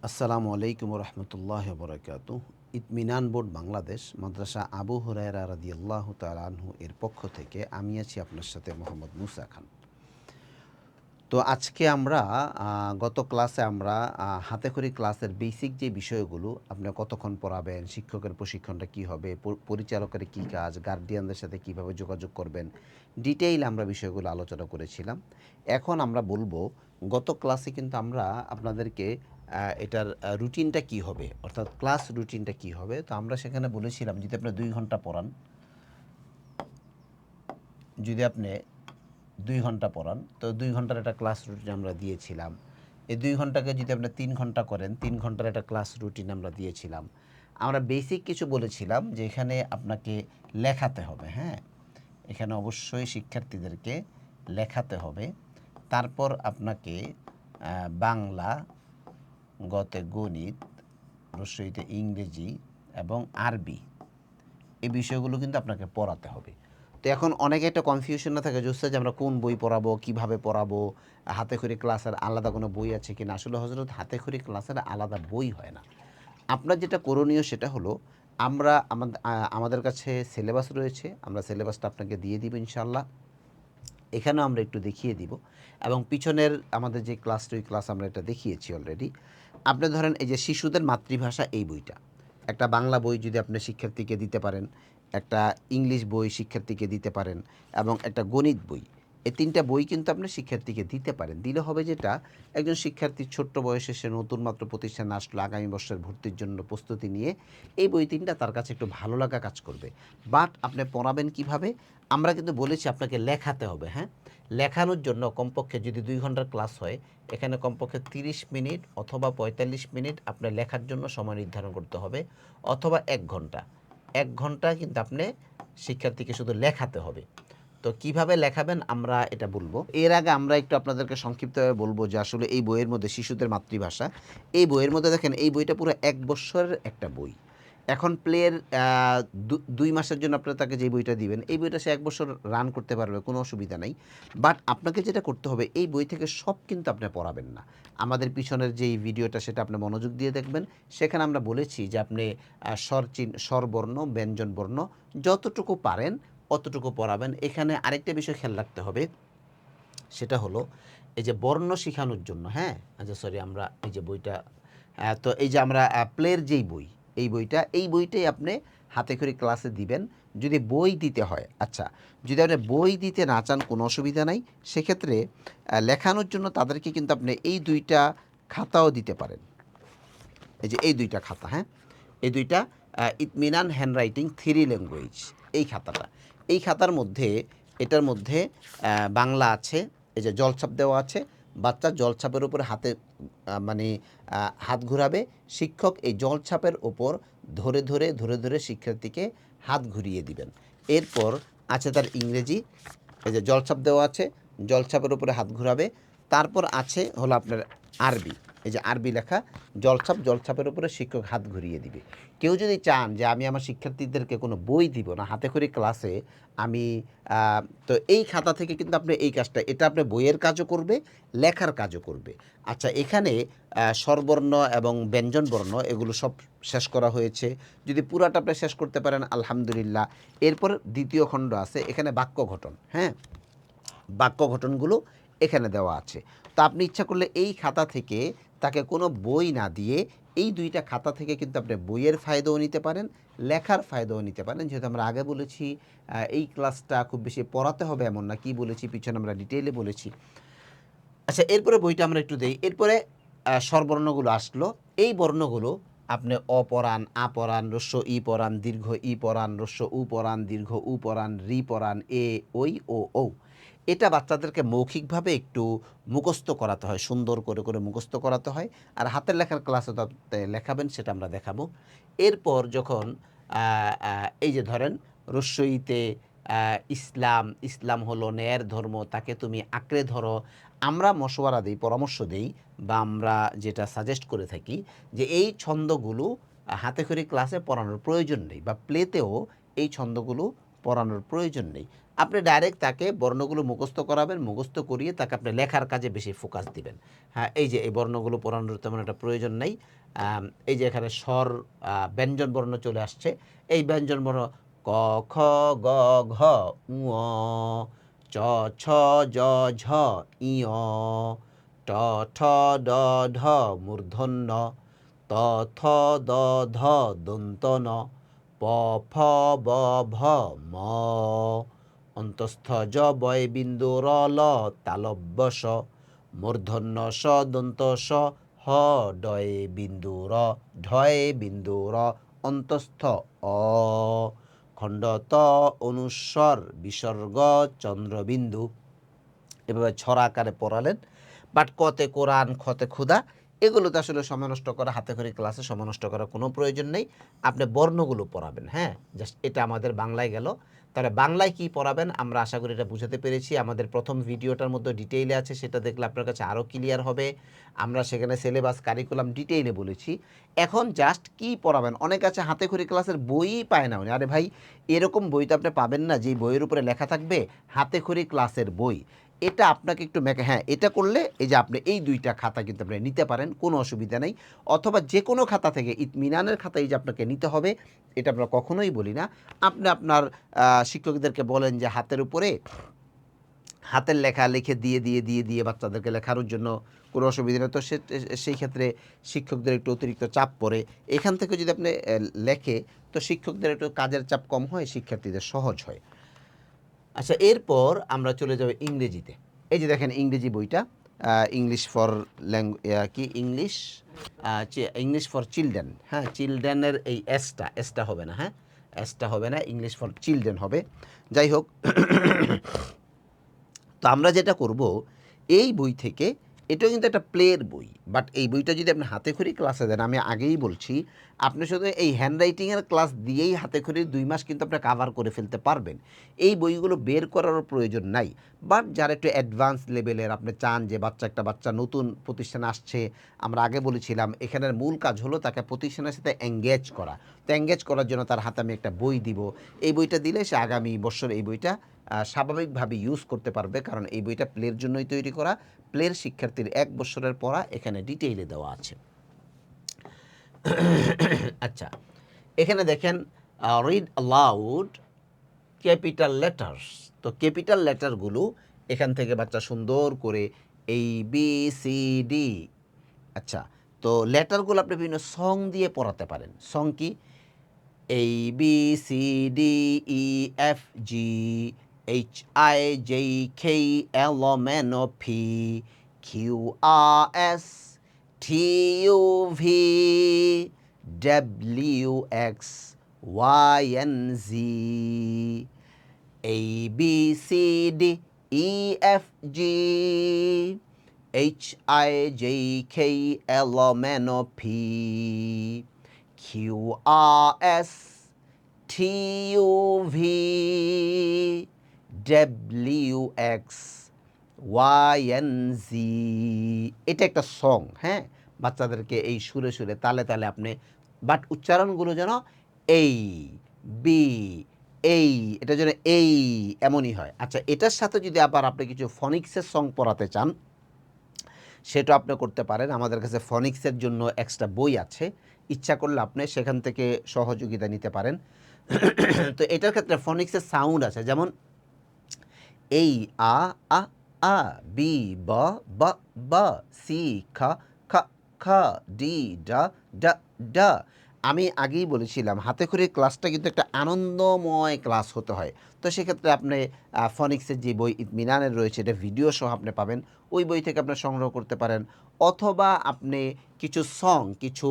আসসালামু আলাইকুম রহমতুল্লাহ বরকাত। ইতমিনান বোর্ড বাংলাদেশ মাদ্রাসা আবু হুরায়রা রাদিয়াল্লাহু তাআলা আনহু এর পক্ষ থেকে আমি আছি আপনার সাথে মোহাম্মদ মুসা খান। তো আজকে আমরা গত ক্লাসে আমরা হাতেখড়ি ক্লাসের বেসিক যে বিষয়গুলো আপনি কতক্ষণ পড়াবেন, শিক্ষকের প্রশিক্ষণটা কী হবে, পরিচালকের কী কাজ, গার্ডিয়ানদের সাথে কীভাবে যোগাযোগ করবেন, ডিটেইল আমরা বিষয়গুলো আলোচনা করেছিলাম। এখন আমরা বলবো, গত ক্লাসে কিন্তু আমরা আপনাদেরকে এটার রুটিনটা কী হবে, অর্থাৎ ক্লাস রুটিনটা কী হবে। তো আমরা সেখানে বলেছিলাম যদি আপনি 2 ঘন্টা পড়ান, যদি আপনি 2 ঘন্টা পড়ান তো 2 ঘন্টার একটা ক্লাস রুটিন আমরা দিয়েছিলাম। এই 2 ঘন্টাকে যদি আপনি 3 ঘন্টা করেন, 3 ঘন্টার একটা ক্লাস রুটিন আমরা দিয়েছিলাম। আমরা বেসিক কিছু বলেছিলাম যে এখানে আপনাকে লেখাতে হবে, হ্যাঁ? এখানে অবশ্যই শিক্ষার্থীদেরকে লেখাতে হবে। তারপর আপনাকে বাংলা, গতে গণিত, রস্বইতে ইংরেজি এবং আরবি এই বিষয়গুলো কিন্তু আপনাকে পড়াতে হবে। তো এখন অনেকে একটা কনফিউশন না থাকে যে উস্তাদ যে আমরা কোন বই পড়াবো, কিভাবে পড়াবো, হাতেখড়ি ক্লাসের আলাদা কোনো বই আছে কিনা। আসলে হযরত হাতেখড়ি ক্লাসের আলাদা বই হয় না। আপনার যেটা করণীয় সেটা হলো আমরা আমাদের কাছে সিলেবাস রয়েছে, আমরা সিলেবাসটা আপনাকে দিয়ে দিব ইনশাআল্লাহ। এখানেও আমরা একটু দেখিয়ে দিব এবং পিছনের আমাদের যে ক্লাসটা ওই ক্লাস আমরা এটা দেখিয়েছি অলরেডি। আপনি ধরেন এই যে শিশুদের মাতৃভাষা এই বইটা, একটা বাংলা বই যদি আপনি শিক্ষার্থীকে দিতে পারেন, একটা ইংলিশ বই শিক্ষার্থীকে দিতে পারেন এবং একটা গণিত বই। এই ৩টা বই কিন্তু আপনি শিক্ষার্থীকে দিতে পারেন। দিলে হবে যেটা, একজন শিক্ষার্থী ছোট্ট বয়সে সে নতুন মাত্র প্রতিষ্ঠানে আসলো, আগামী বর্ষের ভর্তির জন্য প্রস্তুতি নিয়ে এই বই ৩টা তার কাছে একটু ভালো লাগা কাজ করবে। বাট আপনি পড়াবেন কিভাবে? আমরা কিন্তু বলেছি আপনাকে লেখাতে হবে, হ্যাঁ? লেখানোর জন্য কমপক্ষে যদি 2 ঘন্টার ক্লাস হয়, এখানে কমপক্ষে 30 মিনিট অথবা 45 মিনিট আপনার লেখার জন্য সময় নির্ধারণ করতে হবে, অথবা 1 ঘন্টা। 1 ঘন্টা কিন্তু আপনি শিক্ষার্থীকে শুধু লেখাতে হবে। তো কিভাবে লেখাবেন আমরা এটা বলবো। এর আগে আমরা একটু আপনাদেরকে সংক্ষিপ্তভাবে বলবো যে আসলে এই বইয়ের মধ্যে শিশুদের মাতৃভাষা, এই বইয়ের মধ্যে দেখেন এই বইটা পুরো 1 বৎসরের একটা বই। এখন প্লের ২ মাসের জন্য আপনারা তাকে যে বইটা দিবেন, এই বইটা সে ১ বছর রান করতে পারবে, কোনো অসুবিধা নাই। বাট আপনাকে যেটা করতে হবে, এই বই থেকে সব কিন্তু আপনি পড়াবেন না। আমাদের পিছনের যেই ভিডিওটা সেটা আপনি মনোযোগ দিয়ে দেখবেন। সেখানে আমরা বলেছি যে আপনি স্বরবর্ণ, ব্যঞ্জনবর্ণ যতটুকু পারেন অতটুকু পড়াবেন। এখানে আরেকটা বিষয় খেয়াল রাখতে হবে, সেটা হলো এই যে বর্ণ শিখানোর জন্য, হ্যাঁ? আচ্ছা সরি, আমরা এই যে বইটা তো এই যে আমরা প্লের যেই বই, এই বইটাই আপনি হাতেখড়ি ক্লাসে দিবেন যদি বই দিতে হয়। আচ্ছা, যদি আপনি বই দিতে না চান কোনো অসুবিধা নাই। সেক্ষেত্রে লেখানোর জন্য তাদেরকে কিন্তু আপনি এই 2টা খাতাও দিতে পারেন। এই যে এই 2টা খাতা, হ্যাঁ? এই 2টা ইতমিনান হ্যান্ডরাইটিং 3 ল্যাঙ্গুয়েজ, এই খাতাটা। এই খাতার মধ্যে এটার মধ্যে বাংলা আছে, এই যে জলছাপ দেওয়া আছে। বাচ্চা জলছাপের উপরে হাতে মানে হাত ঘুরাবে। শিক্ষক এই জলছাপের ওপর ধরে শিক্ষার্থীকে হাত ঘুরিয়ে দিবেন। এরপর আছে তার ইংরেজি, এই যে জলছাপ দেওয়া আছে, জলছাপের উপরে হাত ঘুরাবে। তারপর আছে হলো আপনার আরবি, এই যে আরবি লেখা, জলছাপের উপরে শিক্ষক হাত ঘুরিয়ে দিবে। কেউ যদি চান যে আমি আমার শিক্ষার্থীদেরকে কোনো বই দিব না, হাতেখড়ি ক্লাসে আমি তো এই খাতা থেকে কিন্তু আপনি এই কাজটা, এটা আপনি বইয়ের কাজও করবে, লেখার কাজও করবে। আচ্ছা, এখানে স্বরবর্ণ এবং ব্যঞ্জনবর্ণ এগুলো সব শেষ করা হয়েছে। যদি পুরাটা আপনি শেষ করতে পারেন আলহামদুলিল্লাহ। এরপর দ্বিতীয় খণ্ড আছে, এখানে বাক্য গঠন, হ্যাঁ? বাক্য গঠনগুলো এখানে দেওয়া আছে। তো আপনি ইচ্ছা করলে এই খাতা থেকে তাকে কোনো বই না দিয়ে এই 2টা খাতা থেকে কিন্তু আপনি বইয়ের ফায়দাও নিতে পারেন, লেখার ফায়দাও নিতে পারেন। যেহেতু আমরা আগে বলেছি এই ক্লাসটা খুব বেশি পড়াতে হবে এমন না, কি বলেছি পিছনে আমরা ডিটেইলে বলেছি। আচ্ছা, এরপরে বইটা আমরা একটু দেই। এরপরে স্বরবর্ণগুলো আসলো। এই বর্ণগুলো আপনি অ পড়ান, আ পড়ান, হ্রস্ব ই পড়ান, দীর্ঘ ই পড়ান, হ্রস্ব উ পড়ান, দীর্ঘ উ পড়ান, রি পড়ান, এ, ঐ, ও, ঔ। এটা বাচ্চাদেরকে মৌখিকভাবে একটু মুখস্থ করাতে হয়, সুন্দর করে মুখস্থ করাতে হয়। আর হাতের লেখার ক্লাসে তো লেখাবেন, সেটা আমরা দেখাবো। এরপর যখন আ আ এই যে ধরেন হ্রস্ব-ইতে ইসলাম হলো ন্যায়ের ধর্ম, তাকে তুমি আঁকড়ে ধরো। আমরা মশওয়ারা দেই, পরামর্শ দেই বা আমরা যেটা সাজেস্ট করে থাকি যে এই ছন্দগুলো হাতেখড়ি ক্লাসে পড়ানোর প্রয়োজন নেই বা প্লেতেও এই ছন্দগুলো পড়ানোর প্রয়োজন নেই। আপনি ডাইরেক্ট তাকে বর্ণগুলো মুখস্থ করাবেন, মুখস্থ করিয়ে তাকে আপনি লেখার কাজে বেশি ফোকাস দিবেন। হ্যাঁ, এই যে এই বর্ণগুলো পড়ানোর তেমন একটা প্রয়োজন নেই। এই যে এখানে স্বর ব্যঞ্জন বর্ণ চলে আসছে, এই ব্যঞ্জন বর্ণ ক, খ, গ, ঘ, ঙ, চ, ছ, জ, ঝ, ই, ট, ঠ, ড, ঢ মূর্ধন্য, ত, থ, দ, ধ দন্ত ন, প, ফ, ব, ভ, ম, অন্তস্থ জ বয় বিন্দু র ল তালব্য স, মূর্ধন্য স দন্ত স, হ ডয় বিন্দু র, ঢয় বিন্দু র, অন্তস্থ অ, খণ্ড ত অনুস্বর বিসর্গ চন্দ্রবিন্দু। এভাবে ছড়া আকারে পড়ালেন। বাট কতে কোরআন, খতে ক্ষুধা, এগুলোতে আসলে সময় নষ্ট করা, হাতে করে ক্লাসে সময় নষ্ট করার কোনো প্রয়োজন নেই। আপনি বর্ণগুলো পড়াবেন। হ্যাঁ, জাস্ট এটা আমাদের বাংলায় গেল। তাহলে বাংলায় কি পড়াবেন আমরা আশা করি এটা বুঝাতে পেরেছি। আমাদের প্রথম ভিডিওটার মধ্যে ডিটেইলে আছে, সেটা দেখলে আপনার কাছে আরও ক্লিয়ার হবে। আমরা সেখানে সিলেবাস, কারিকুলাম ডিটেইলে বলেছি। এখন জাস্ট কি পড়াবেন, অনেক আছে হাতে খড়ি ক্লাসের বইই পায় না উনি। আরে ভাই, এরকম বই তো আপনি পাবেন না যে বইয়ের উপরে লেখা থাকবে হাতে খড়ি ক্লাসের বই। এটা আপনাকে একটু হ্যাঁ, এটা করলে এই যে আপনি এই 2টা খাতা কিন্তু আপনি নিতে পারেন, কোনো অসুবিধা নেই। অথবা যে কোনো খাতা থেকে ইতমিনানের খাতা এই যে আপনাকে নিতে হবে, এটা আমরা কখনোই বলি না। আপনি আপনার শিক্ষকদেরকে বলেন যে হাতের উপরে হাতের লেখা লিখে দিয়ে বাচ্চাদেরকে লেখানোর জন্য কোনো অসুবিধা নেই। তো সেই ক্ষেত্রে শিক্ষকদের একটু অতিরিক্ত চাপ পড়ে। এখান থেকে যদি আপনি লেখে, তো শিক্ষকদের একটু কাজের চাপ কম হয়, শিক্ষার্থীদের সহজ হয়। আচ্ছা, এরপর আমরা চলে যাব ইংরেজিতে। এই যে দেখেন ইংরেজি বইটা, ইংলিশ ফর কি ইংলিশ, ইংলিশ ফর চিলড্রেন। হ্যাঁ, চিলড্রেনের এই এসটা হবে না। হ্যাঁ, এসটা হবে না, ইংলিশ ফর চিলড্রেন হবে। যাই হোক, তো আমরা যেটা করব, এই বই থেকে, এটাও কিন্তু একটা প্লের বই, বাট এই বইটা যদি আপনি হাতে খড়ি ক্লাসে দেন, আমি আগেই বলছি, আপনি শুধু এই হ্যান্ডরাইটিংয়ের ক্লাস দিয়েই হাতে খড়ির 2 মাস কিন্তু আপনি কাভার করে ফেলতে পারবেন। এই বইগুলো বের করারও প্রয়োজন নাই। বাট যারা একটু অ্যাডভান্স লেভেলের, আপনি চান যে একটা বাচ্চা নতুন প্রতিষ্ঠানে আসছে, আমরা আগে বলেছিলাম এখানের মূল কাজ হলো তাকে প্রতিষ্ঠানের সাথে এঙ্গেজ করা। তো এঙ্গেজ করার জন্য তার হাতে আমি একটা বই দিব। এই বইটা দিলে সে আগামী বছর এই বইটা স্বাভাবিকভাবে ইউজ করতে পারবে, কারণ এই বইটা প্লের জন্যই তৈরি করা। প্লের শিক্ষার্থীর 1 বছরের পড়া এখানে ডিটেইলে দেওয়া আছে। আচ্ছা, এখানে দেখেন রিড অ্যালাউড ক্যাপিটাল লেটার্স। তো ক্যাপিটাল লেটারগুলো এখান থেকে বাচ্চা সুন্দর করে এই বি সি ডি। আচ্ছা, তো লেটারগুলো আপনি বিভিন্ন সং দিয়ে পড়াতে পারেন। সং কি? A B C D E F G H I J K L M N O P Q R S T U V W X Y and Z A B C D E F G H I J K L M N O P Q R S T U V W X Y and Z। এটা একটা song. হ্যাঁ, বাচ্চাদেরকে এই সুরে সুরে তালে তালে আপনি, বাট উচ্চারণগুলো যেন এই বি এই, এটা যেন এই এমনই হয়। আচ্ছা, এটার সাথে যদি আবার আপনি কিছু ফনিক্সের সং পড়াতে চান, সেটা আপনি করতে পারেন। আমাদের কাছে ফনিক্সের জন্য এক্সট্রা বই আছে, ইচ্ছা করলে আপনি সেখান থেকে সহযোগিতা নিতে পারেন। তো এটার ক্ষেত্রে ফনিক্সের সাউন্ড আছে, যেমন এই আ আ আ, বি ব ব ব, সি খ খ খ, ডি ড ড ড। আমি আগেই বলেছিলাম হাতে খড়ির ক্লাসটা কিন্তু একটা আনন্দময় ক্লাস হতে হয়। তো সেক্ষেত্রে আপনি ফনিক্সের যে বই ইতমিনানের রয়েছে, এটা ভিডিও সহ আপনি পাবেন, ওই বই থেকে আপনি সংগ্রহ করতে পারেন। অথবা আপনি কিছু সং, কিছু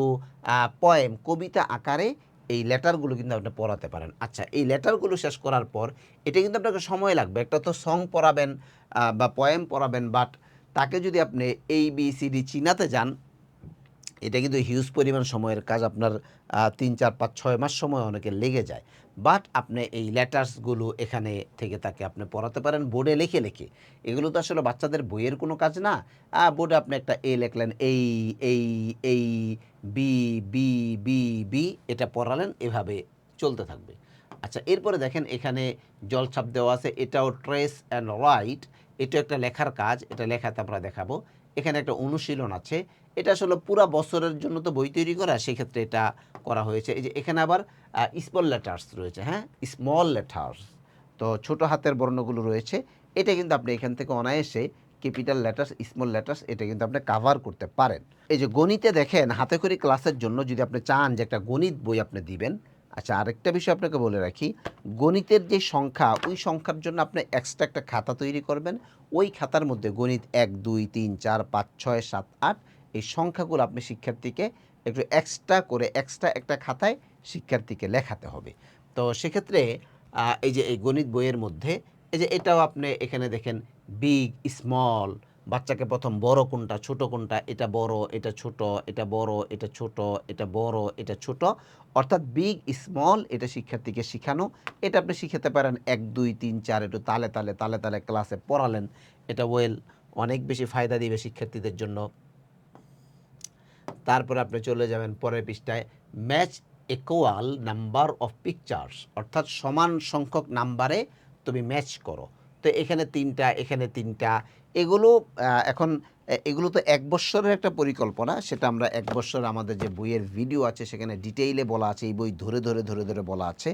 পয়েম, কবিতা আকারে এই লেটারগুলো কিন্তু আপনি পড়াতে পারেন। আচ্ছা, এই লেটারগুলো শেষ করার পর এটা কিন্তু আপনাকে সময় লাগবে। একটা তো সং পড়াবেন বা পয়েম পড়াবেন, বাট তাকে যদি আপনি এই বি সি ডি চিনাতে যান, এটা কিন্তু হিউজ পরিমাণ সময়ের কাজ। আপনার 3 4 5 6 মাস সময় অনেকের লেগে যায়। বাট আপনি এই লেটার্সগুলো এখানে থেকে তাকে আপনি পড়াতে পারেন বোর্ডে লিখে লিখে। এগুলো তো আসলে বাচ্চাদের বইয়ের কোনো কাজ না। বোর্ডে আপনি একটা এ লিখলেন, এই এই এই, বি বি বি বি, এটা পড়ালেন, এভাবে চলতে থাকবে। আচ্ছা, এরপরে দেখেন এখানে জলছাপ দেওয়া আছে, এটাও ট্রেস অ্যান্ড রাইট, এটা একটা লেখার কাজ, এটা লেখাতে আমরা দেখাবো। এখানে একটা অনুশীলন আছে, এটা আসলে পুরো বছরের জন্য তো বই তৈরি করা, সেক্ষেত্রে এটা করা হয়েছে। এই যে এখানে আবার স্মল লেটার্স রয়েছে, হ্যাঁ, স্মল লেটার্স, তো ছোট হাতের বর্ণগুলো রয়েছে। এটা কিন্তু আপনি এখান থেকে অনায়াসে ক্যাপিটাল লেটার্স, স্মল লেটার্স, এটা কিন্তু আপনি কাভার করতে পারেন। এই যে গণিতে দেখেন হাতে করে ক্লাসের জন্য যদি আপনি চান যে একটা গণিত বই আপনি দিবেন। আচ্ছা, আরেকটা বিষয় আপনাকে বলে রাখি, গণিতের যে সংখ্যা, ওই সংখ্যার জন্য আপনি এক্সট্রা একটা খাতা তৈরি করবেন। ওই খাতার মধ্যে গণিত 1 2 3 4 5 6 7 8 এই সংখ্যাগুলো আপনি শিক্ষার্থীকে একটু এক্সট্রা করে এক্সট্রা একটা খাতায় শিক্ষার্থীকে লেখাতে হবে। তো সেক্ষেত্রে এই যে এই গণিত বইয়ের মধ্যে এই যে এটাও আপনি এখানে দেখেন বিগ, স্মল, বাচ্চাকে প্রথম বড় কোনটা, ছোট কোনটা, এটা বড়, এটা ছোট, এটা বড়, এটা ছোট, এটা বড়, এটা ছোট, অর্থাৎ বিগ, স্মল, এটা শিক্ষার্থীকে শেখানো। এটা আপনি শিখাতে পারেন 1 2 3 4 একটু তালে তালে তালে তালে ক্লাসে পড়ালেন, এটা ওয়েল অনেক বেশি ফায়দা দিবে শিক্ষার্থীদের জন্য। তারপরে আপনি চলে যাবেন পরের পৃষ্ঠায়, match equal number of pictures, অর্থাৎ সমান সংখ্যক নাম্বারে তুমি ম্যাচ করো। তো এখানে 3টা, এখানে 3টা, এগুলো এখন এগুলো তো 1 বৎসরের একটা পরিকল্পনা, সেটা আমরা 1 বৎসর আমাদের যে বইয়ের ভিডিও আছে সেখানে ডিটেইলে বলা আছে, এই বই ধরে ধরে ধরে ধরে বলা আছে।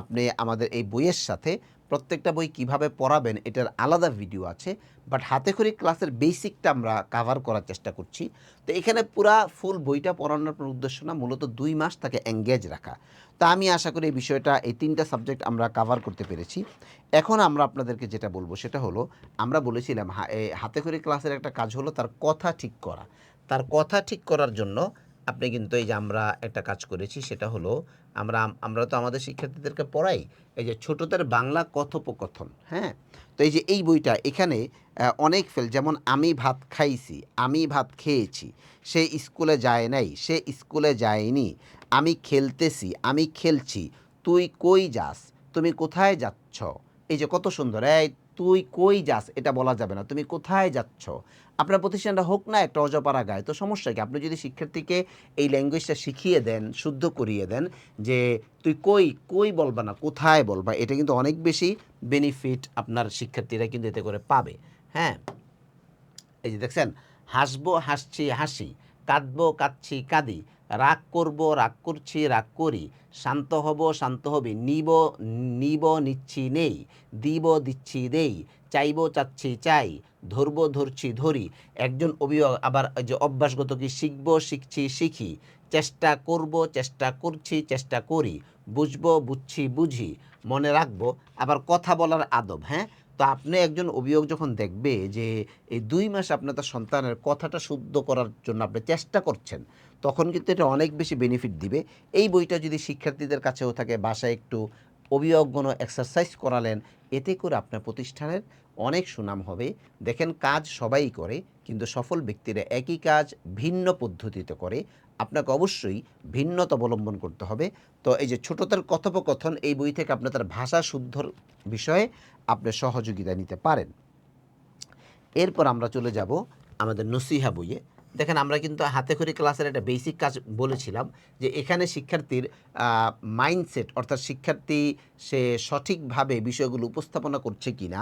আপনি আমাদের এই বইয়ের সাথে প্রত্যেকটা বই কিভাবে পড়াবেন এটার আলাদা ভিডিও আছে, বাট হাতে খড়ি ক্লাসের বেসিকটা আমরা কাভার করার চেষ্টা করছি। তো এখানে পুরা ফুল বইটা পড়ানোর উদ্দেশ্য না, মূলত 2 মাস তাকে এঙ্গেজ রাখা। তা আমি আশা করি এই বিষয়টা, এই 3টা সাবজেক্ট আমরা কাভার করতে পেরেছি। এখন আমরা আপনাদেরকে যেটা বলবো সেটা হলো, আমরা বলেছিলাম হাতে খড়ি ক্লাসের একটা কাজ হলো তার কথা ঠিক করা। তার কথা ঠিক করার জন্য আপনি কিন্তু এই যে আমরা একটা কাজ করেছি, সেটা হলো আমরা তো আমাদের শিক্ষার্থীদেরকে পড়াই এই যে ছোটদের বাংলা কথোপকথন, হ্যাঁ। তো এই যে এই বইটা এখানে অনেক ফেল, যেমন আমি ভাত খাইছি, আমি ভাত খেয়েছি, সে স্কুলে যায় নাই, সে স্কুলে যায়নি, আমি খেলতেছি, আমি খেলছি, তুই কই যাস, তুমি কোথায় যাচ্ছ। এই যে কত সুন্দর, এই তুই কই যাস এটা বলা যাবে না, তুমি কোথায় যাচ্ছ। আপনার প্রতিষ্ঠানটা হোক না একটা অজপাড়া গায়ে, তো সমস্যা কি, আপনি যদি শিক্ষার্থীকে এই ল্যাঙ্গুয়েজটা শিখিয়ে দেন, শুদ্ধ করিয়ে দেন, যে তুই কই, কই বলবা না, কোথায় বলবা, এটা কিন্তু অনেক বেশি বেনিফিট আপনার শিক্ষার্থীরা কিন্তু এতে করে পাবে, হ্যাঁ। এই যে দেখছেন, হাসবো হাসছি হাসি, কাঁদবো কাঁদছি কাঁদি, রাগ করব রাগ করছি রাগ করি, শান্ত হব শান্ত হবি, নিব নিব নিচ্ছি নেই, দিব দিচ্ছি দেই, চাইবো চাচ্ছি চাই, ধরবো ধরছি ধরি। একজন অভিভাবক আবার ওই যে অভ্যাসগত কি, শিখবো শিখছি শিখি, চেষ্টা করব চেষ্টা করছি চেষ্টা করি, বুঝবো বুঝছি বুঝি, মনে রাখবো, আবার কথা বলার আদব, হ্যাঁ। তো আপনি একজন অভিভাবক যখন দেখবে যে এই 2 মাস আপনার তার সন্তানের কথাটা শুদ্ধ করার জন্য আপনি চেষ্টা করছেন, তখন কিন্তু এটা অনেক বেশি বেনিফিট দিবে। এই বইটা যদি শিক্ষার্থীদের কাছেও থাকে, বাসায় একটু অভিভাবকগণ এক্সারসাইজ করালেন, এতে করে আপনার প্রতিষ্ঠানের অনেক সুনাম হবে। দেখেন, কাজ সবাই করে, কিন্তু সফল ব্যক্তিরা একই কাজ ভিন্ন পদ্ধতিতে করে। আপনাকে অবশ্যই ভিন্নতা অবলম্বন করতে হবে। তো এই যে ছোটদের কথোপকথন, এই বই থেকে আপনি তার ভাষা শুদ্ধর বিষয়ে আপনি সহযোগিতা নিতে পারেন। এরপর আমরা চলে যাব আমাদের নসিহা বইয়ে। দেখেন, আমরা কিন্তু হাতে খড়ি ক্লাসের একটা বেসিক কাজ বলেছিলাম, যে এখানে শিক্ষার্থীর মাইন্ডসেট, অর্থাৎ শিক্ষার্থী সে সঠিকভাবে বিষয়গুলো উপস্থাপনা করছে কিনা,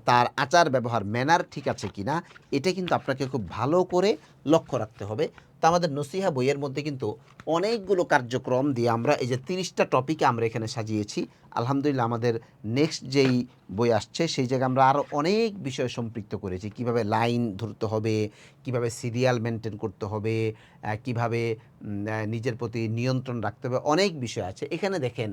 তার আচার ব্যবহার ম্যানার ঠিক আছে কিনা, এটা কিন্তু আপনাকে খুব ভালো করে লক্ষ্য রাখতে হবে। তো আমাদের নসিহা বইয়ের মধ্যে কিন্তু অনেকগুলো কার্যক্রম দিয়ে আমরা এই যে 30টা টপিকে আমরা এখানে সাজিয়েছি। আলহামদুলিল্লাহ, আমাদের নেক্সট যেই বই আসছে সেই জায়গায় আমরা আরও অনেক বিষয় সম্পৃক্ত করেছি, কিভাবে লাইন ধরতে হবে, কিভাবে সিরিয়াল মেনটেন করতে হবে, কিভাবে নিজের প্রতি নিয়ন্ত্রণ রাখতে হবে, অনেক বিষয় আছে এখানে। দেখেন,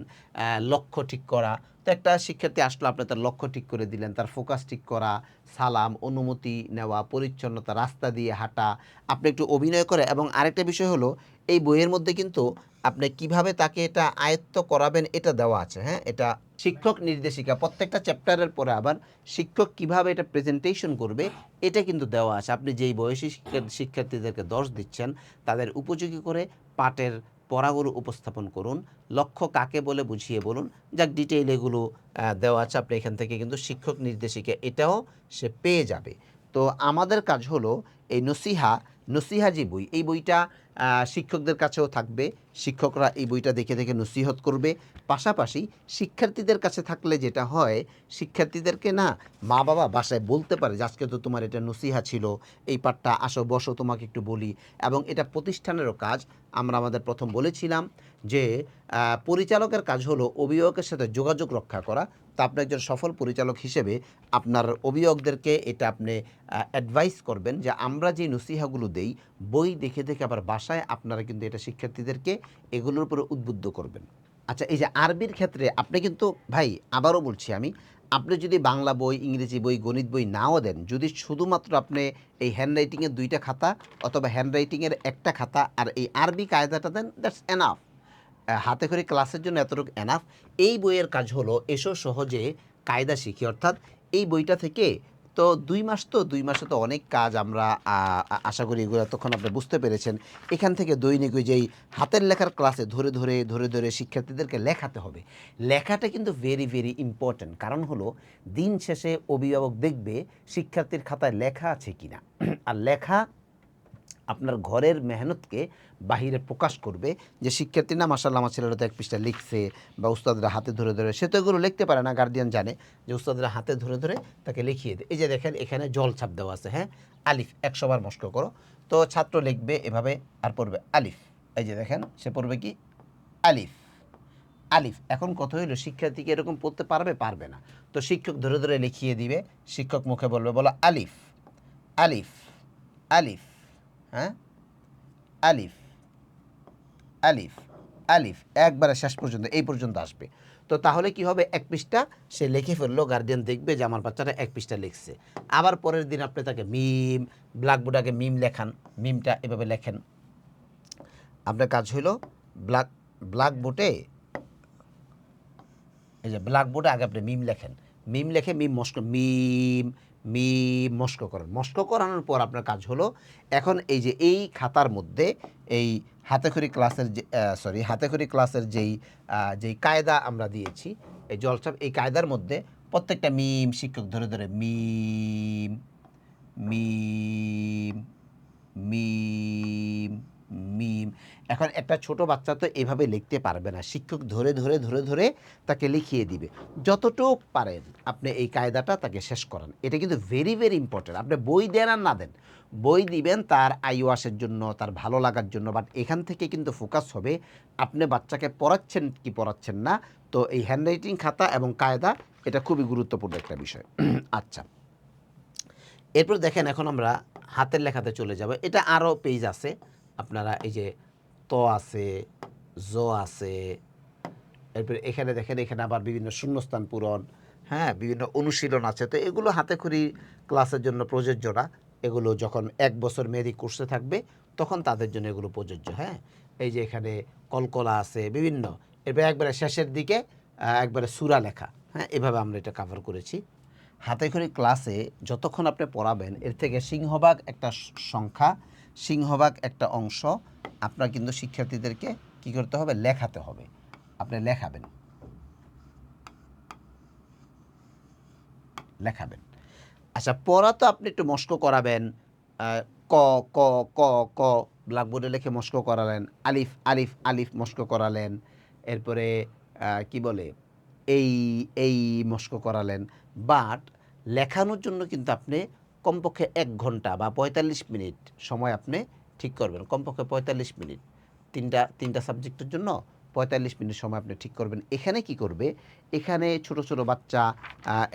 লক্ষ্য ঠিক করা, তো একটা শিক্ষার্থী আসলো, আপনি তার লক্ষ্য ঠিক করে দিলেন, তার ফোকাস ঠিক করা, সালাম, অনুমতি নেওয়া, পরিচ্ছন্নতা, রাস্তা দিয়ে হাঁটা, আপনি একটু অভিনয় করে। এবং আরেকটা বিষয় হলো, এই বইয়ের মধ্যে কিন্তু আপনি কিভাবে তাকে এটা আয়ত্ত করাবেন এটা দেওয়া আছে, হ্যাঁ। এটা শিক্ষক নির্দেশিকা, প্রত্যেকটা চ্যাপ্টারের পরে আবার শিক্ষক কিভাবে এটা প্রেজেন্টেশন করবে এটা কিন্তু দেওয়া আছে। আপনি যেই বয়সী শিক্ষার্থীদেরকে 10 দিচ্ছেন, তাদের উপযোগী করে পাঠের পড়াগুলো উপস্থাপন করুন, লক্ষ্য কাকে বলে বুঝিয়ে বলুন, যাক ডিটেইল এগুলো দেওয়া আছে। আপনি এখান থেকে কিন্তু শিক্ষক নির্দেশিকা এটাও সে পেয়ে যাবে। তো আমাদের কাজ হলো এই নসিহা নসিহা যে বই, এই বইটা শিক্ষকদের কাছেও থাকবে, শিক্ষকরা এই বইটা দেখে দেখে নসিহত করবে। পাশাপাশি শিক্ষার্থীদের কাছে থাকলে যেটা হয়, শিক্ষার্থীদেরকে না মা বাবা বাসায় বলতে পারে যে আজকে তো তোমার এটা নসিহা ছিল, এই পাঠটা আসো বসো তোমাকে একটু বলি। এবং এটা প্রতিষ্ঠানেরও কাজ। আমরা আমাদের প্রথম বলেছিলাম যে পরিচালকের কাজ হলো অভিভাবকের সাথে যোগাযোগ রক্ষা করা। তা আপনি একজন সফল পরিচালক হিসেবে আপনার অভিভাবকদেরকে এটা আপনি অ্যাডভাইস করবেন যে আমরা যে নসিহাগুলো দেই বই দেখে দেখে আবার বাসায় আপনারা কিন্তু এটা শিক্ষার্থীদেরকে এগুলোর উপরে উদ্বুদ্ধ করবেন। আচ্ছা, এই যে আরবির ক্ষেত্রে আপনি কিন্তু ভাই আবারও বলছি আমি, আপনি যদি বাংলা বই, ইংরেজি বই, গণিত বই নাও দেন, যদি শুধুমাত্র আপনি এই হ্যান্ডরাইটিংয়ের 2টা খাতা অথবা হ্যান্ডরাইটিংয়ের একটা খাতা আর এই আরবি কায়দাটা দেন, দ্যাটস এনাফ। হাতে করে ক্লাসের জন্য এতটুকু এনাফ। এই বইয়ের কাজ হলো এসো সহজে কায়দা শিখি, অর্থাৎ এই বইটা থেকে তো 2 মাস, তো 2 মাসে তো অনেক কাজ আমরা আশা করি এগুলো তখন আপনি বুঝতে পেরেছেন। এখান থেকে দৈনিক ওই যেই হাতের লেখার ক্লাসে ধরে ধরে ধরে ধরে শিক্ষার্থীদেরকে লেখাতে হবে। লেখাটা কিন্তু ভেরি ভেরি ইম্পর্ট্যান্ট। কারণ হলো দিন শেষে অভিভাবক দেখবে শিক্ষার্থীর খাতায় লেখা আছে কিনা। আর লেখা আপনার ঘরের মেহনতকে বাহিরে প্রকাশ করবে যে শিক্ষার্থী না মাশাআল্লাহ আমার ছেলেরা তো 1 পৃষ্ঠা লিখছে, বা উস্তাদরা হাতে ধরে ধরে, সে তো এগুলো লিখতে পারে না, গার্ডিয়ান জানে যে উস্তাদরা হাতে ধরে ধরে তাকে লিখিয়ে দেয়। এই যে দেখেন এখানে জল ছাপ দেওয়া আছে, হ্যাঁ, আলিফ 100 বার মস্ক করো। তো ছাত্র লিখবে এভাবে আর পড়বে আলিফ। এই যে দেখেন সে পড়বে কি আলিফ, আলিফ। এখন কত হইলো, শিক্ষার্থীকে এরকম পড়তে পারবে, পারবে না। তো শিক্ষক ধরে ধরে লিখিয়ে দিবে, শিক্ষক মুখে বলবে বলো আলিফ, আলিফ, আলিফ, হ্যাঁ, আলিফ, আলিফ, আলিফ, একবারে শেষ পর্যন্ত এই পর্যন্ত আসবে। তো তাহলে কি হবে, 1 পৃষ্ঠা সে লিখে ফেললো, গার্ডিয়ান দেখবে যে আমার বাচ্চাটা 1 পৃষ্ঠা লিখছে। আবার পরের দিন আপনি তাকে মিম, ব্ল্যাকবোর্ডে আগে মিম লেখান, মিমটা এভাবে লেখেন। আপনার কাজ হলো ব্ল্যাকবোর্ডে, এই যে ব্ল্যাকবোর্ডে আগে আপনি মিম লেখেন, মিম লেখে মিম মস্ক, মিম মিম মস্ক করেন। মস্ক করানোর পর আপনার কাজ হলো এখন এই যে এই খাতার মধ্যে এই হাতেখড়ি ক্লাসের যে হাতেখড়ি ক্লাসের যেই কায়দা আমরা দিয়েছি, এই জলছাপ, এই কায়দার মধ্যে প্রত্যেকটা মিম শিক্ষক ধরে ধরে মিম মিম মিম মিম। এখন একটা ছোট বাচ্চা তো এভাবে লিখতে পারবে না, শিক্ষক ধরে ধরে ধরে ধরে তাকে লিখিয়ে দিবে। যতটুক পারেন আপনি এই কায়দাটা তাকে শেষ করান। এটা কিন্তু ভেরি ভেরি ইম্পর্টেন্ট। আপনি বই দেন আর না দেন, বই দিবেন তার আইওয়াসের জন্য, তার ভালো লাগার জন্য, বাট এখান থেকে কিন্তু ফোকাস হবে আপনি বাচ্চাকে পড়াচ্ছেন কি পড়াচ্ছেন না। তো এই হ্যান্ডরাইটিং খাতা এবং কায়দা এটা খুবই গুরুত্বপূর্ণ একটা বিষয়। আচ্ছা, এরপর দেখেন এখন আমরা হাতের লেখাতে চলে যাব। এটা আরও পেজ আছে, আপনারা এই যে ত আছে, জ আছে, এরপরে এখানে দেখেন এখানে আবার বিভিন্ন শূন্যস্থান পূরণ, হ্যাঁ, বিভিন্ন অনুশীলন আছে। তো এগুলো হাতেখড়ি ক্লাসের জন্য প্রযোজ্য না, এগুলো যখন 1 বছর মেয়াদি কোর্সে থাকবে তখন তাদের জন্য এগুলো প্রযোজ্য। হ্যাঁ, এই যে এখানে কলকলা আছে বিভিন্ন, এরপরে একবারে শেষের দিকে একবারে সূরা লেখা। হ্যাঁ, এভাবে আমরা এটা কভার করেছি। হাতেখড়ি ক্লাসে যতক্ষণ আপনি পড়াবেন এর থেকে সিংহভাগ একটা সংখ্যা, সিংহভাগ একটা অংশ আপনার কিন্তু শিক্ষার্থীদেরকে কী করতে হবে, লেখাতে হবে। আপনি লেখাবেন, লেখাবেন। আচ্ছা, পড়া তো আপনি একটু মস্ক করাবেন। ক ক ক ক ব্ল্যাকবোর্ডে লিখে মস্ক করালেন, আলিফ আলিফ আলিফ মস্ক করালেন, এরপরে কি বলে এই এই মস্ক করালেন। বাট লেখানোর জন্য কিন্তু আপনি কমপক্ষে 1 ঘন্টা বা 45 মিনিট সময় আপনি ঠিক করবেন, কমপক্ষে 45 মিনিট। তিনটা সাবজেক্টের জন্য 45 মিনিট সময় আপনি ঠিক করবেন। এখানে কি করবে, এখানে ছোট ছোট বাচ্চা,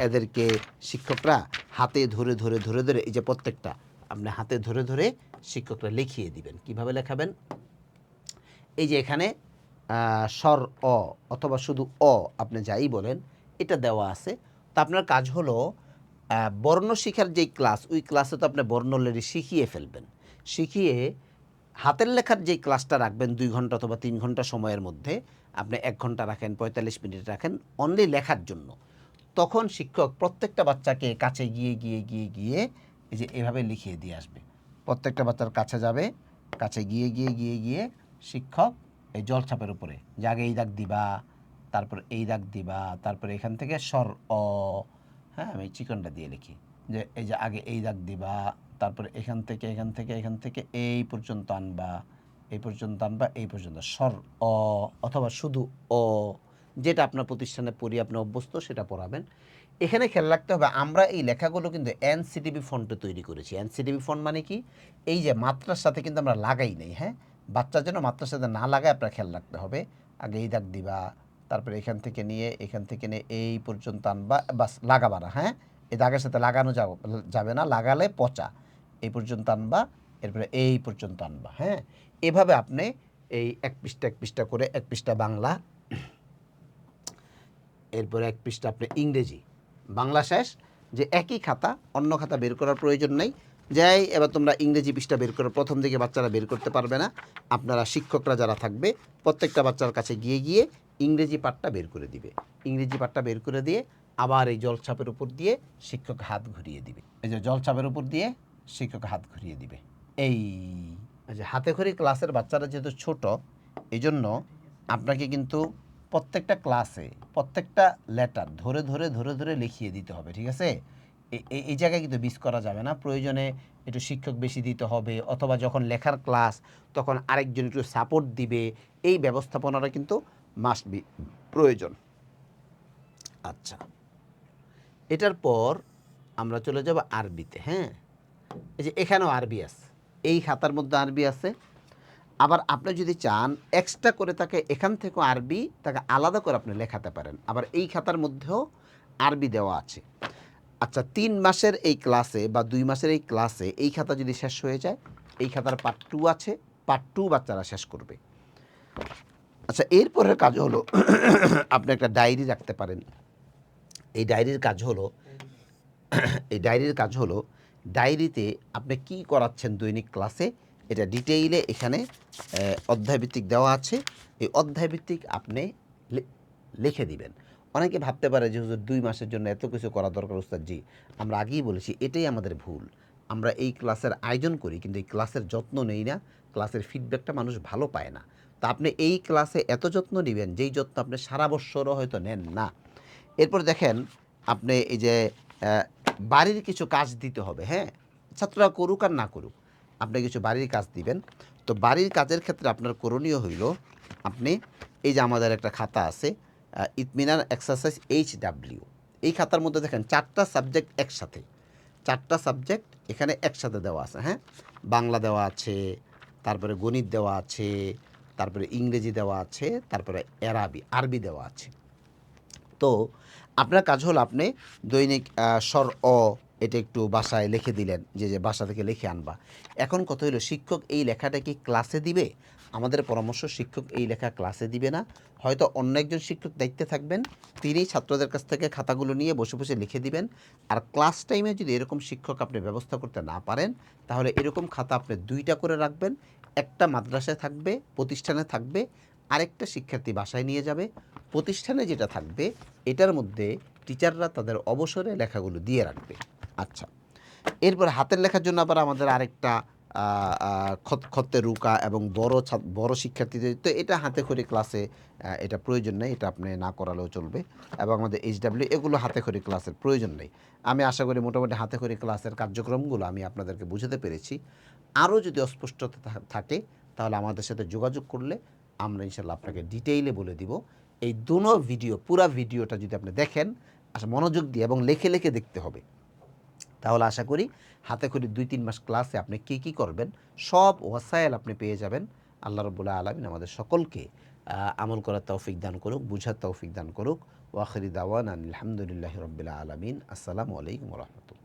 এদেরকে শিক্ষকরা হাতে ধরে ধরে ধরে ধরে এই যে প্রত্যেকটা আপনি হাতে ধরে ধরে শিক্ষকরা লিখিয়ে দিবেন। কিভাবে লেখাবেন, এই যে এখানে স্বর অ অথবা শুধু অ আপনি যাই বলেন এটা দেওয়া আছে। তো আপনার কাজ হলো বর্ণ শিখার যেই ক্লাস, ওই ক্লাসে তো আপনি বর্ণ অলরেডি শিখিয়ে ফেলবেন। শিখিয়ে হাতের লেখার যেই ক্লাসটা রাখবেন 2 ঘন্টা অথবা 3 ঘন্টা সময়ের মধ্যে, আপনি 1 ঘন্টা রাখেন, 45 মিনিট রাখেন অনলি লেখার জন্য। তখন শিক্ষক প্রত্যেকটা বাচ্চাকে কাছে গিয়ে গিয়ে গিয়ে গিয়ে এই যে এভাবে লিখিয়ে দিয়ে আসবে। প্রত্যেকটা বাচ্চার কাছে যাবে, কাছে গিয়ে গিয়ে গিয়ে গিয়ে শিক্ষক এই জলছাপের উপরে যে আগে এই দাগ দিবা, তারপর এই দাগ দিবা, তারপরে এখান থেকে স্বর অ, হ্যাঁ, আমি চিকনটা দিয়ে লিখি যে এই যে আগে এই দাগ দিবা, তারপরে এখান থেকে এই পর্যন্ত আনবা, এই পর্যন্ত আনবা, এই পর্যন্ত স্বর অ অথবা শুধু অ, যেটা আপনার প্রতিষ্ঠানে পড়ি আপনি অভ্যস্ত সেটা পড়াবেন। এখানে খেয়াল রাখতে হবে আমরা এই লেখাগুলো কিন্তু এনসিটিভি ফন্টে তৈরি করেছি। এনসিটিভি ফন্ট মানে কি, এই যে মাত্রার সাথে কিন্তু আমরা লাগাই নেই। হ্যাঁ, বাচ্চা যেন মাত্রার সাথে না লাগায় আপনার খেয়াল রাখতে হবে। আগে এই দাগ দিবা, তারপরে এখান থেকে নিয়ে এই পর্যন্ত আনবা, বাস লাগাবা না। হ্যাঁ, এই দাগের সাথে লাগানো যাবে না, লাগালে পচা। এই পর্যন্ত আনবা, এরপরে এই পর্যন্ত আনবা। হ্যাঁ, এভাবে আপনি এই এক পৃষ্ঠা করে, এক পৃষ্ঠা বাংলা, এরপরে এক পৃষ্ঠা আপনি ইংরেজি, বাংলা শেষ। যে একই খাতা, অন্য খাতা বের করার প্রয়োজন নেই। যাই এবার তোমরা ইংরেজি পৃষ্ঠা বের করো। প্রথম দিকে বাচ্চারা বের করতে পারবে না, আপনারা শিক্ষকরা যারা থাকবে প্রত্যেকটা বাচ্চার কাছে গিয়ে ইংরেজি পাঠটা বের করে দিবে। ইংরেজি পাঠটা বের করে দিয়ে আবার এই জলছাপের উপর দিয়ে শিক্ষক হাত ঘুরিয়ে দিবে। এই যে জলছাপের উপর দিয়ে শিক্ষক হাত ঘুরিয়ে দিবে। এই যে হাতে খড়ি ক্লাসের বাচ্চারা যেহেতু ছোট, এই জন্য আপনাকে কিন্তু প্রত্যেকটা ক্লাসে প্রত্যেকটা লেটার ধরে লিখিয়ে দিতে হবে। ঠিক আছে, এই জায়গায় কিন্তু মিস করা যাবে না। প্রয়োজনে একটু শিক্ষক বেশি দিতে হবে, অথবা যখন লেখার ক্লাস তখন আরেকজন একটু সাপোর্ট দিবে। এই ব্যবস্থাপনাটা কিন্তু মাস্ট বি প্রয়োজন। আচ্ছা, এটার পর আমরা চলে যাব আরবিতে। হ্যাঁ, এই যে এখানেও আরবি আছে, এই খাতার মধ্যে আরবি আছে। আবার আপনি যদি চান এক্সট্রা করে তাকে এখান থেকেও আরবি তাকে আলাদা করে আপনি লেখাতে পারেন। আবার এই খাতার মধ্যেও আরবি দেওয়া আছে। আচ্ছা, 3 মাসের এই ক্লাসে বা 2 মাসের এই ক্লাসে এই খাতা যদি শেষ হয়ে যায়, এই খাতার পার্ট 2 আছে, পার্ট 2 বাচ্চারা শেষ করবে। আচ্ছা, এরপরের কাজ হলো আপনি একটা ডায়েরি রাখতে পারেন। এই ডায়েরির কাজ হলো ডায়েরিতে আপনি কি করাচ্ছেন দৈনিক ক্লাসে, এটা ডিটেইলে এখানে অধ্যায়ভিত্তিক দেওয়া আছে। এই অধ্যায়ভিত্তিক আপনি লিখে দিবেন। অনেকে ভাবতে পারে যে হুজুর 2 মাসের জন্য এত কিছু করা দরকার উস্তাদ। জি, আমরা আগেই বলেছি এটাই আমাদের ভুল। আমরা এই ক্লাসের আয়োজন করি কিন্তু এই ক্লাসের যত্ন নেই না, ক্লাসের ফিডব্যাকটা মানুষ ভালো পায় না। তা আপনি এই ক্লাসে এত যত্ন নেবেন যেই যত্ন আপনি সারা বৎসরও হয়তো নেন না। এরপর দেখেন আপনি এই যে বাড়ির কিছু কাজ দিতে হবে। হ্যাঁ, ছাত্ররা করুক আর না করুক, আপনি কিছু বাড়ির কাজ দিবেন। তো বাড়ির কাজের ক্ষেত্রে আপনার করণীয় হইল, আপনি এই যে আমাদের একটা খাতা আছে ইতমিনান এক্সারসাইজ HW, এই খাতার মধ্যে দেখেন 4টা সাবজেক্ট একসাথে, 4টা সাবজেক্ট এখানে একসাথে দেওয়া আছে। হ্যাঁ, বাংলা দেওয়া আছে, তারপরে গণিত দেওয়া আছে, তারপরে ইংরেজি দেওয়া আছে, তারপরে আরবি দেওয়া আছে। তো আপনার কাজ হলো আপনি দৈনিক স্বর অ এটা একটু বাসায় লিখে দিলেন, যে বাসা থেকে লিখে আনবা। এখন কথা হলো শিক্ষক এই লেখাটা কি ক্লাসে দিবে? আমাদের পরামর্শ, শিক্ষক এই লেখা ক্লাসে দিবে না, হয়তো অন্য একজন শিক্ষক দায়িত্বে থাকবেন, তিনি ছাত্রদের কাছ থেকে খাতাগুলো নিয়ে বসে লিখে দিবেন। আর ক্লাস টাইমে যদি এরকম শিক্ষক আপনি ব্যবস্থা করতে না পারেন, তাহলে এরকম খাতা আপনি 2টা করে রাখবেন। একটা মাদ্রাসায় থাকবে, প্রতিষ্ঠানে থাকবে, আরেকটা শিক্ষার্থী বাসায় নিয়ে যাবে। প্রতিষ্ঠানে যেটা থাকবে এটার মধ্যে টিচাররা তাদের অবসরে লেখাগুলো দিয়ে রাখবে। আচ্ছা, এরপর হাতের লেখার জন্য আবার আমাদের আরেকটা খত্তে রুকা এবং বড় শিক্ষার্থীদের, তো এটা হাতে খড়ি ক্লাসে এটা প্রয়োজন নেই, এটা আপনি না করালেও চলবে। এবং আমাদের HW এগুলো হাতে খড়ি ক্লাসের প্রয়োজন নেই। আমি আশা করি মোটামুটি হাতে খড়ি ক্লাসের কার্যক্রমগুলো আমি আপনাদেরকে বুঝাতে পেরেছি। আরও যদি অস্পষ্টতা থাকে তাহলে আমাদের সাথে যোগাযোগ করলে আমরা ইনশাল্লাহ আপনাকে ডিটেইলে বলে দিব। এই দুটো পুরা ভিডিওটা যদি আপনি দেখেন মনোযোগ দিয়ে এবং লেখে দেখতে হবে, তাহলে আশা করি হাতে করে 2-3 মাস ক্লাসে আপনি কী করবেন সব ওয়াসাইল আপনি পেয়ে যাবেন। আল্লাহ রাব্বুল আলামিন আমাদের সকলকে আমল করার তৌফিক দান করুক, বুঝার তৌফিক দান করুক। ওয়া আখিরি দাওয়ানা আলহামদুলিল্লাহি রাব্বিল আলামিন। আসসালামু আলাইকুম ওয়া রাহমাতুল্লাহ।